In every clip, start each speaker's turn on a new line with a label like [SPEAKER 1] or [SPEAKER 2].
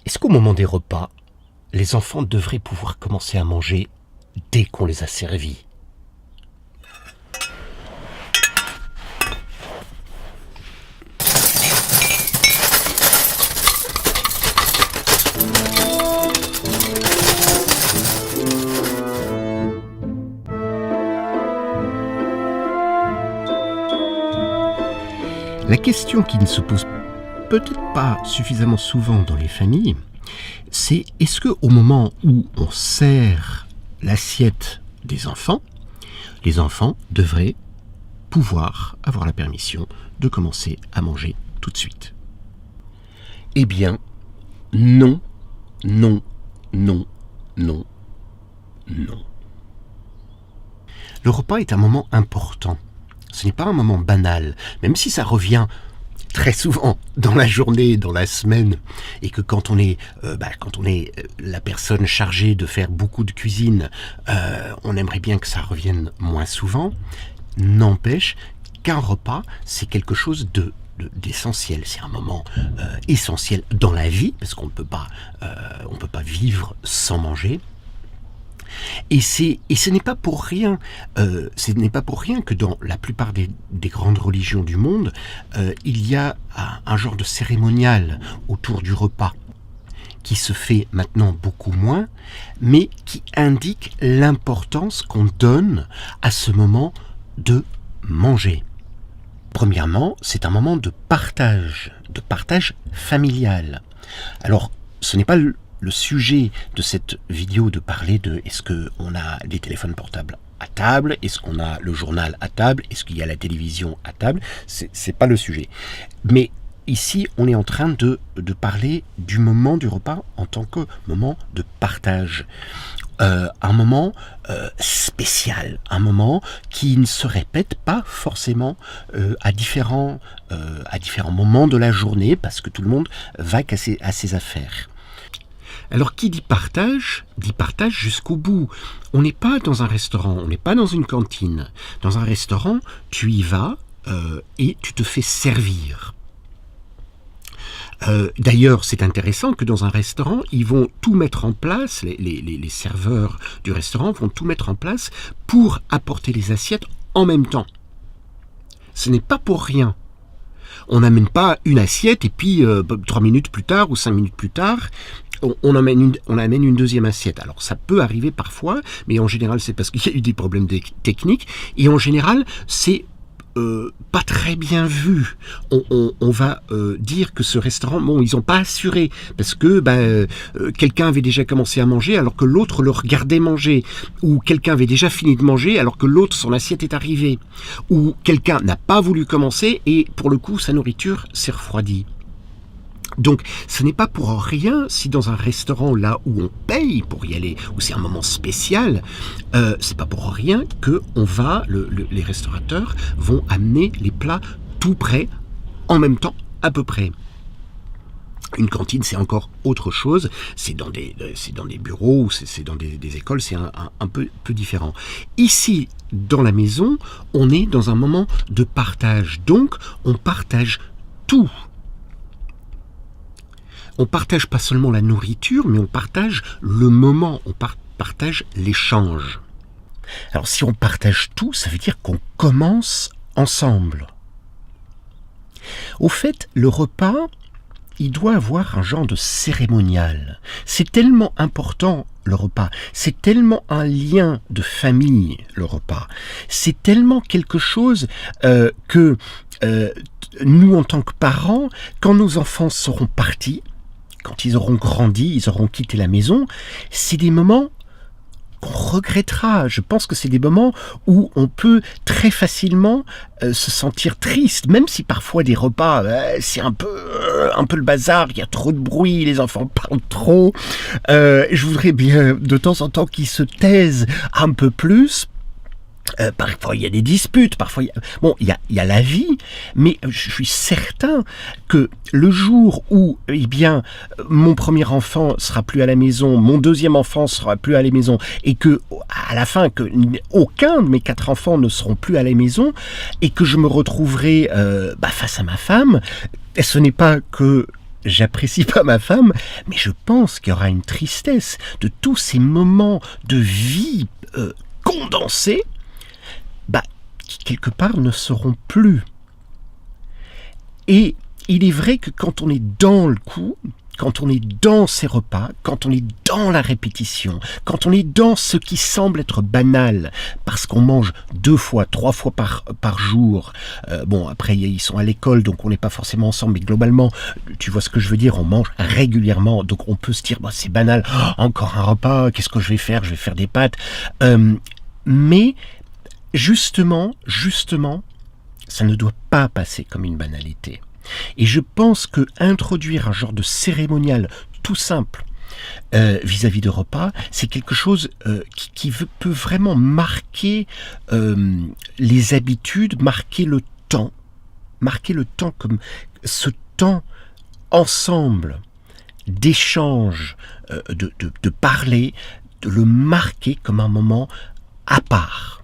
[SPEAKER 1] Est-ce qu'au moment des repas, les enfants devraient pouvoir commencer à manger dès qu'on les a servis? La question qui ne se pose peut-être pas suffisamment souvent dans les familles, c'est est-ce qu'au moment où on sert l'assiette des enfants, les enfants devraient pouvoir avoir la permission de commencer à manger tout de suite? Eh bien, non, non, non, non, non. Le repas est un moment important. Ce n'est pas un moment banal, même si ça revient très souvent dans la journée, dans la semaine, et que quand on est la personne chargée de faire beaucoup de cuisine, on aimerait bien que ça revienne moins souvent. N'empêche qu'un repas, c'est quelque chose d'essentiel. C'est un moment essentiel dans la vie, parce qu'on ne peut pas vivre sans manger. Et ce n'est pas pour rien. Ce n'est pas pour rien que dans la plupart des grandes religions du monde, il y a un genre de cérémonial autour du repas qui se fait maintenant beaucoup moins, mais qui indique l'importance qu'on donne à ce moment de manger. Premièrement, c'est un moment de partage familial. Alors, ce n'est pas le sujet de cette vidéo de parler de est-ce qu'on a des téléphones portables à table, est-ce qu'on a le journal à table, est-ce qu'il y a la télévision à table, c'est pas le sujet. Mais ici, on est en train de parler du moment du repas en tant que moment de partage. Un moment spécial, un moment qui ne se répète pas forcément à différents moments de la journée, parce que tout le monde va à ses affaires. Alors qui dit partage jusqu'au bout. On n'est pas dans un restaurant, on n'est pas dans une cantine. Dans un restaurant, tu y vas et tu te fais servir. D'ailleurs, c'est intéressant que dans un restaurant, ils vont tout mettre en place, les serveurs du restaurant vont tout mettre en place pour apporter les assiettes en même temps. Ce n'est pas pour rien. On n'amène pas une assiette et puis 3 minutes plus tard ou 5 minutes plus tard, on amène une deuxième assiette. Alors ça peut arriver parfois, mais en général c'est parce qu'il y a eu des problèmes techniques, et en général c'est pas très bien vu. On va dire que ce restaurant, ils n'ont pas assuré, parce que quelqu'un avait déjà commencé à manger alors que l'autre le regardait manger, ou quelqu'un avait déjà fini de manger alors que l'autre, son assiette est arrivée, ou quelqu'un n'a pas voulu commencer et pour le coup sa nourriture s'est refroidie. Donc, ce n'est pas pour rien si dans un restaurant là où on paye pour y aller, où c'est un moment spécial, c'est pas pour rien que les restaurateurs vont amener les plats tout prêts, en même temps, à peu près. Une cantine, c'est encore autre chose. C'est dans des bureaux, ou c'est dans des écoles, c'est un peu différent. Ici, dans la maison, on est dans un moment de partage. Donc, on partage tout. On partage pas seulement la nourriture, mais on partage le moment, on partage l'échange. Alors si on partage tout, ça veut dire qu'on commence ensemble. Au fait, le repas, il doit avoir un genre de cérémonial. C'est tellement important, le repas. C'est tellement un lien de famille, le repas. C'est tellement quelque chose que nous, en tant que parents, quand nos enfants seront partis, quand ils auront grandi, ils auront quitté la maison, c'est des moments qu'on regrettera. Je pense que c'est des moments où on peut très facilement se sentir triste, même si parfois des repas, c'est un peu le bazar, il y a trop de bruit, les enfants parlent trop. Je voudrais bien de temps en temps qu'ils se taisent un peu plus. Parfois il y a des disputes, parfois il y a la vie, mais je suis certain que le jour où mon premier enfant sera plus à la maison, mon deuxième enfant sera plus à la maison, et que à la fin que aucun de mes 4 enfants ne seront plus à la maison, et que je me retrouverai face à ma femme, ce n'est pas que j'apprécie pas ma femme, mais je pense qu'il y aura une tristesse de tous ces moments de vie condensés, qui quelque part ne seront plus. Et il est vrai que quand on est dans le coup, quand on est dans ces repas, quand on est dans la répétition, quand on est dans ce qui semble être banal, parce qu'on mange 2 fois, 3 fois par jour, après ils sont à l'école, donc on n'est pas forcément ensemble, mais globalement, tu vois ce que je veux dire, on mange régulièrement, donc on peut se dire, c'est banal, encore un repas, qu'est-ce que je vais faire des pâtes, mais justement, ça ne doit pas passer comme une banalité. Et je pense que introduire un genre de cérémonial tout simple vis-à-vis de repas, c'est quelque chose qui peut vraiment marquer les habitudes, marquer le temps comme ce temps ensemble d'échange, de parler, de le marquer comme un moment à part.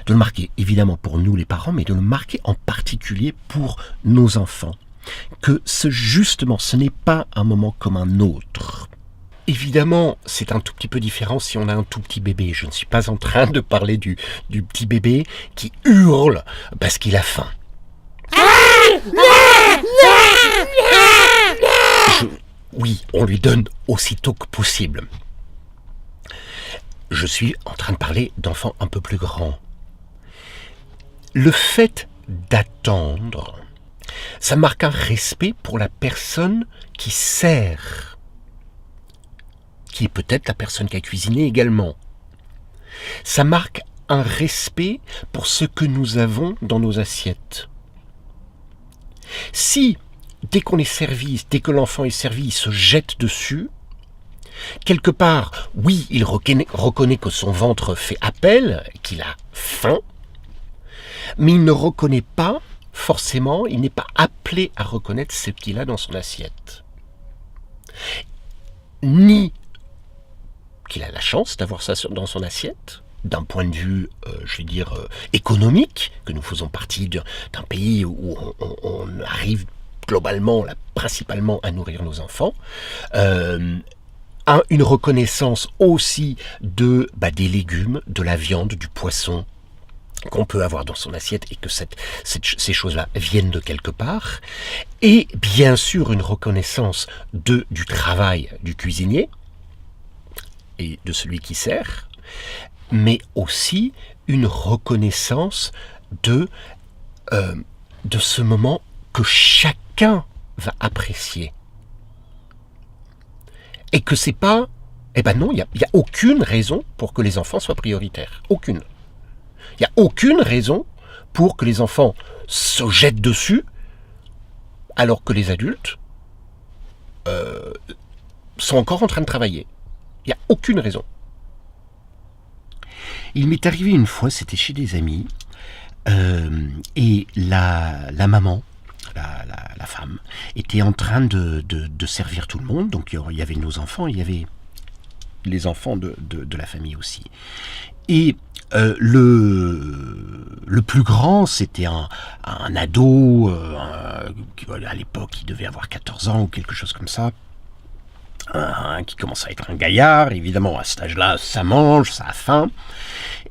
[SPEAKER 1] De le marquer évidemment pour nous les parents, mais de le marquer en particulier pour nos enfants. Que justement, ce n'est pas un moment comme un autre. Évidemment, c'est un tout petit peu différent si on a un tout petit bébé. Je ne suis pas en train de parler du petit bébé qui hurle parce qu'il a faim. Oui, on lui donne aussitôt que possible. Je suis en train de parler d'enfants un peu plus grands. Le fait d'attendre, ça marque un respect pour la personne qui sert, qui est peut-être la personne qui a cuisiné également. Ça marque un respect pour ce que nous avons dans nos assiettes. Si, dès qu'on est servi, dès que l'enfant est servi, il se jette dessus, quelque part, oui, il reconnaît que son ventre fait appel, qu'il a faim, mais il ne reconnaît pas, forcément, il n'est pas appelé à reconnaître ce qu'il a dans son assiette. Ni qu'il a la chance d'avoir ça dans son assiette, d'un point de vue, économique, que nous faisons partie d'un pays où on arrive globalement, principalement à nourrir nos enfants, une reconnaissance aussi des légumes, de la viande, du poisson, qu'on peut avoir dans son assiette et que ces choses-là viennent de quelque part. Et bien sûr une reconnaissance du travail du cuisinier et de celui qui sert, mais aussi une reconnaissance de ce moment que chacun va apprécier. Et que c'est pas... non, il y a aucune raison pour que les enfants soient prioritaires. Aucune. Il n'y a aucune raison pour que les enfants se jettent dessus alors que les adultes sont encore en train de travailler. Il n'y a aucune raison. Il m'est arrivé une fois, c'était chez des amis, et la maman, la femme, était en train de servir tout le monde. Donc il y avait nos enfants, il y avait les enfants de la famille aussi. Et le plus grand, c'était un ado, à l'époque, il devait avoir 14 ans ou quelque chose comme ça, qui commence à être un gaillard. Évidemment, à cet âge-là, ça mange, ça a faim.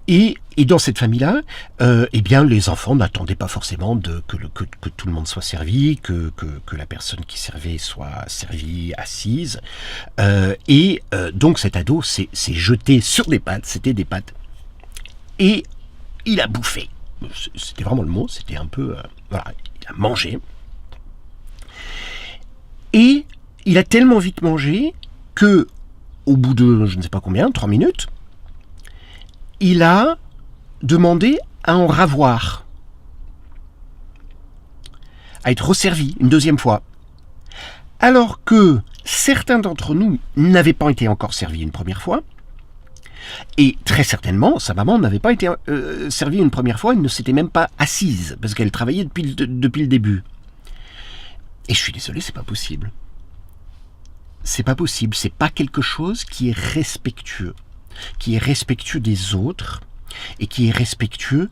[SPEAKER 1] Et dans cette famille-là, les enfants n'attendaient pas forcément que tout le monde soit servi, que la personne qui servait soit servie assise. Donc cet ado s'est jeté sur des pâtes, c'était des pâtes. Et il a bouffé. C'était vraiment le mot, c'était un peu... il a mangé. Et il a tellement vite mangé que, au bout de, je ne sais pas combien, 3 minutes, il a demandé à en ravoir. À être resservi une deuxième fois. Alors que certains d'entre nous n'avaient pas été encore servis une première fois. Et très certainement, sa maman n'avait pas été servie une première fois, elle ne s'était même pas assise, parce qu'elle travaillait depuis le début. Et je suis désolé, c'est pas possible. C'est pas possible, c'est pas quelque chose qui est respectueux des autres, et qui est respectueux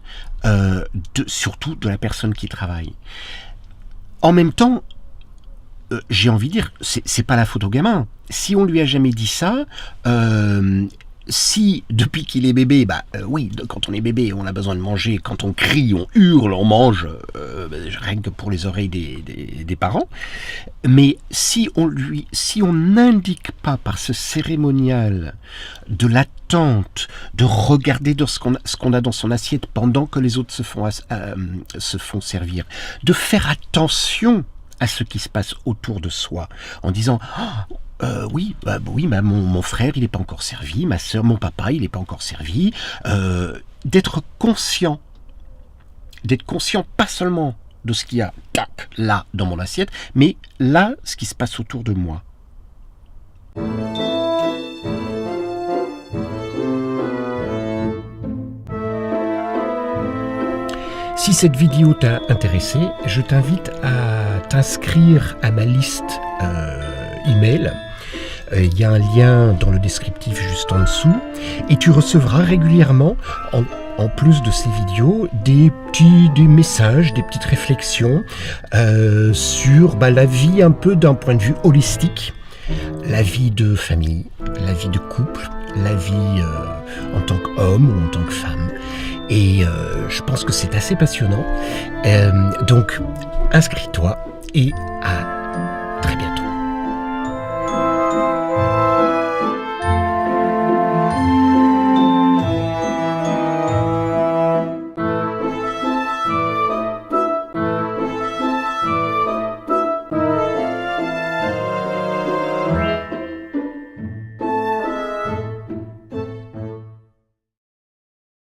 [SPEAKER 1] surtout de la personne qui travaille. En même temps, j'ai envie de dire, c'est pas la faute au gamin. Si on lui a jamais dit ça, si depuis qu'il est bébé, oui, quand on est bébé, on a besoin de manger, quand on crie, on hurle, on mange, rien que pour les oreilles des parents. Mais si on n'indique pas par ce cérémonial de l'attente, de regarder ce qu'on a dans son assiette pendant que les autres se font servir, de faire attention à ce qui se passe autour de soi, en disant oui, mon frère il n'est pas encore servi, ma soeur, mon papa il n'est pas encore servi, d'être conscient pas seulement de ce qu'il y a là dans mon assiette, mais là ce qui se passe autour de moi. Si cette vidéo t'a intéressé, je t'invite à t'inscrire à ma liste email. Il y a un lien dans le descriptif juste en dessous et tu recevras régulièrement, en plus de ces vidéos, des messages, des petites réflexions sur la vie un peu d'un point de vue holistique, la vie de famille, la vie de couple, la vie en tant qu'homme ou en tant que femme. Et je pense que c'est assez passionnant. Donc, inscris-toi et à